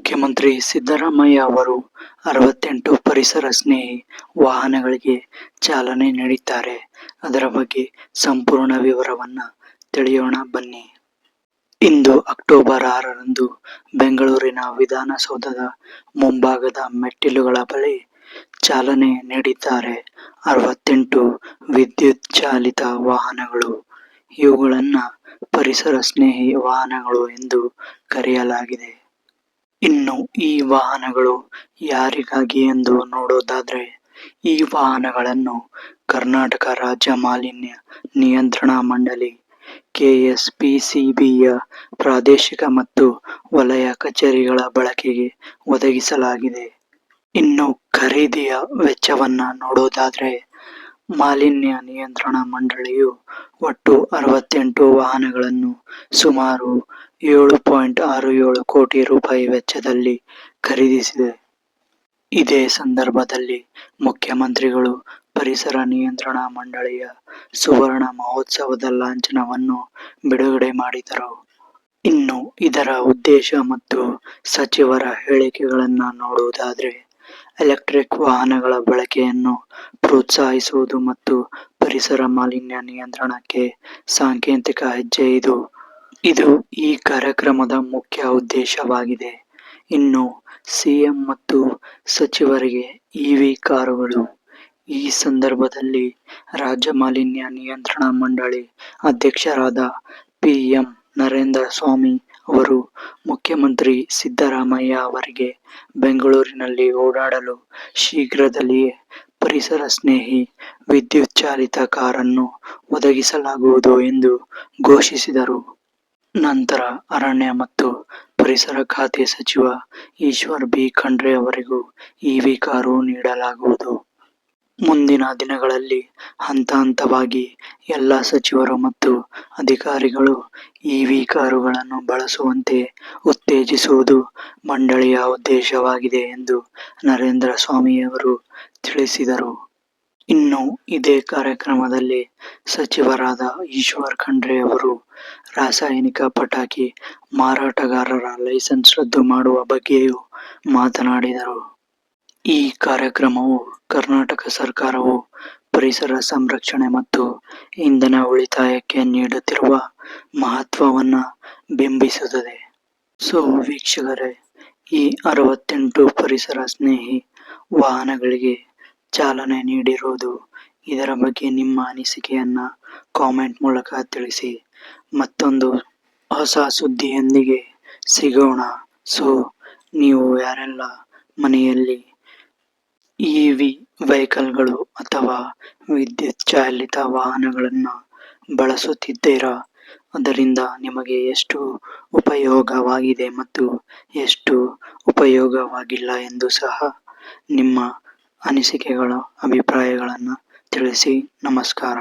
ಮುಖ್ಯಮಂತ್ರಿ ಸಿದ್ದರಾಮಯ್ಯ ಅವರು 68 ಪರಿಸರ ಸ್ನೇಹಿ ವಾಹನಗಳಿಗೆ ಚಾಲನೆ ನೀಡಿದ್ದಾರೆ. ಅದರ ಬಗ್ಗೆ ಸಂಪೂರ್ಣ ವಿವರವನ್ನ ತಿಳಿಯೋಣ ಬನ್ನಿ. ಇಂದು ಅಕ್ಟೋಬರ್ 6ರಂದು ಬೆಂಗಳೂರಿನ ವಿಧಾನಸೌಧದ ಮುಂಭಾಗದ ಮೆಟ್ಟಿಲುಗಳ ಬಳಿ ಚಾಲನೆ ನೀಡಿದ್ದಾರೆ. 68 ವಿದ್ಯುತ್ ಚಾಲಿತ ವಾಹನಗಳು. ಇವುಗಳನ್ನ ಪರಿಸರ ಸ್ನೇಹಿ ವಾಹನಗಳು ಎಂದು ಕರೆಯಲಾಗಿದೆ. ಇನ್ನು ಈ ವಾಹನಗಳು ಯಾರಿಗಾಗಿ ಎಂದು ನೋಡೋದಾದ್ರೆ, ಈ ವಾಹನಗಳನ್ನು ಕರ್ನಾಟಕ ರಾಜ್ಯ ಮಾಲಿನ್ಯ ನಿಯಂತ್ರಣ ಮಂಡಳಿ ಕೆಎಸ್ಪಿಸಿಬಿಯ ಪ್ರಾದೇಶಿಕ ಮತ್ತು ವಲಯ ಕಚೇರಿಗಳ ಬಳಕೆಗೆ ಒದಗಿಸಲಾಗಿದೆ. ಇನ್ನು ಖರೀದಿಯ ವೆಚ್ಚವನ್ನ ನೋಡೋದಾದ್ರೆ, ಮಾಲಿನ್ಯ ನಿಯಂತ್ರಣ ಮಂಡಳಿಯು ಒಟ್ಟು 68 ವಾಹನಗಳನ್ನು ಸುಮಾರು 7.67 ಕೋಟಿ ರೂಪಾಯಿ ವೆಚ್ಚದಲ್ಲಿ ಖರೀದಿಸಿದೆ. ಇದೇ ಸಂದರ್ಭದಲ್ಲಿ ಮುಖ್ಯಮಂತ್ರಿಗಳು ಪರಿಸರ ನಿಯಂತ್ರಣ ಮಂಡಳಿಯ ಸುವರ್ಣ ಮಹೋತ್ಸವದ ಲಾಂಛನವನ್ನು ಬಿಡುಗಡೆ ಮಾಡಿದರು. ಇನ್ನು ಇದರ ಉದ್ದೇಶ ಮತ್ತು ಸಚಿವರ ಹೇಳಿಕೆಗಳನ್ನ ನೋಡುವುದಾದ್ರೆ, ಎಲೆಕ್ಟ್ರಿಕ್ ವಾಹನಗಳ ಬಳಕೆಯನ್ನು ಪ್ರೋತ್ಸಾಹಿಸುವುದು ಮತ್ತು ಪರಿಸರ ಮಾಲಿನ್ಯ ನಿಯಂತ್ರಣಕ್ಕೆ ಸಾಂಕೇತಿಕ ಹೆಜ್ಜೆ ಇದು ಈ ಕಾರ್ಯಕ್ರಮದ ಮುಖ್ಯ ಉದ್ದೇಶವಾಗಿದೆ. ಇನ್ನು ಸಿಎಂ ಮತ್ತು ಸಚಿವರಿಗೆ ಇವಿ ಕಾರುಗಳು. ಈ ಸಂದರ್ಭದಲ್ಲಿ ರಾಜ್ಯ ಮಾಲಿನ್ಯ ನಿಯಂತ್ರಣ ಮಂಡಳಿ ಅಧ್ಯಕ್ಷರಾದ ಪಿ.ಎಂ. ನರೇಂದ್ರ ಸ್ವಾಮಿ ಅವರು ಮುಖ್ಯಮಂತ್ರಿ ಸಿದ್ದರಾಮಯ್ಯ ಅವರಿಗೆ ಬೆಂಗಳೂರಿನಲ್ಲಿ ಓಡಾಡಲು ಶೀಘ್ರದಲ್ಲಿಯೇ ಪರಿಸರ ಸ್ನೇಹಿ ವಿದ್ಯುತ್ ಚಾಲಿತ ಕಾರನ್ನು ಒದಗಿಸಲಾಗುವುದು ಎಂದು ಘೋಷಿಸಿದರು. ನಂತರ ಅರಣ್ಯ ಮತ್ತು ಪರಿಸರ ಖಾತೆ ಸಚಿವ ಈಶ್ವರ್ ಬಿ ಖಂಡ್ರೆ ಅವರಿಗೂ ಇವಿ ಕಾರು ನೀಡಲಾಗುವುದು. ಮುಂದಿನ ದಿನಗಳಲ್ಲಿ ಹಂತ ಹಂತವಾಗಿ ಎಲ್ಲ ಸಚಿವರು ಮತ್ತು ಅಧಿಕಾರಿಗಳು ಇವಿ ಕಾರುಗಳನ್ನು ಬಳಸುವಂತೆ ಉತ್ತೇಜಿಸುವುದು ಮಂಡಳಿಯ ಉದ್ದೇಶವಾಗಿದೆ ಎಂದು ನರೇಂದ್ರ ಸ್ವಾಮಿಯವರು ತಿಳಿಸಿದರು. ಇನ್ನು ಇದೇ ಕಾರ್ಯಕ್ರಮದಲ್ಲಿ ಸಚಿವರಾದ ಈಶ್ವರ್ ಖಂಡ್ರೆ ಅವರು ರಾಸಾಯನಿಕ ಪಟಾಕಿ ಮಾರಾಟಗಾರರ ಲೈಸೆನ್ಸ್ ರದ್ದು ಮಾಡುವ ಬಗ್ಗೆಯೂ ಮಾತನಾಡಿದರು. ಈ ಕಾರ್ಯಕ್ರಮವು ಕರ್ನಾಟಕ ಸರ್ಕಾರವು ಪರಿಸರ ಸಂರಕ್ಷಣೆ ಮತ್ತು ಇಂಧನ ಉಳಿತಾಯಕ್ಕೆ ನೀಡುತ್ತಿರುವ ಮಹತ್ವವನ್ನ ಬಿಂಬಿಸುತ್ತದೆ. ಸೊ ವೀಕ್ಷಕರೇ, ಈ 68 ಪರಿಸರ ಸ್ನೇಹಿ ವಾಹನಗಳಿಗೆ ಚಾಲನೆ ನೀಡಿರುವುದು, ಇದರ ಬಗ್ಗೆ ನಿಮ್ಮ ಅನಿಸಿಕೆಯನ್ನ ಕಾಮೆಂಟ್ ಮೂಲಕ ತಿಳಿಸಿ. ಮತ್ತೊಂದು ಹೊಸ ಸುದ್ದಿಯೊಂದಿಗೆ ಸಿಗೋಣ. ಸೊ ನೀವು ಯಾರೆಲ್ಲ ಮನೆಯಲ್ಲಿ ಇವಿ ವೆಹಿಕಲ್ಗಳು ಅಥವಾ ವಿದ್ಯುತ್ ಚಾಲಿತ ವಾಹನಗಳನ್ನು ಬಳಸುತ್ತಿದ್ದೀರಾ, ಅದರಿಂದ ನಿಮಗೆ ಎಷ್ಟು ಉಪಯೋಗವಾಗಿದೆ ಮತ್ತು ಎಷ್ಟು ಉಪಯೋಗವಾಗಿಲ್ಲ ಎಂದು ಸಹ ನಿಮ್ಮ ಅನಿಸಿಕೆಗಳ ಅಭಿಪ್ರಾಯಗಳನ್ನು ತಿಳಿಸಿ. ನಮಸ್ಕಾರ.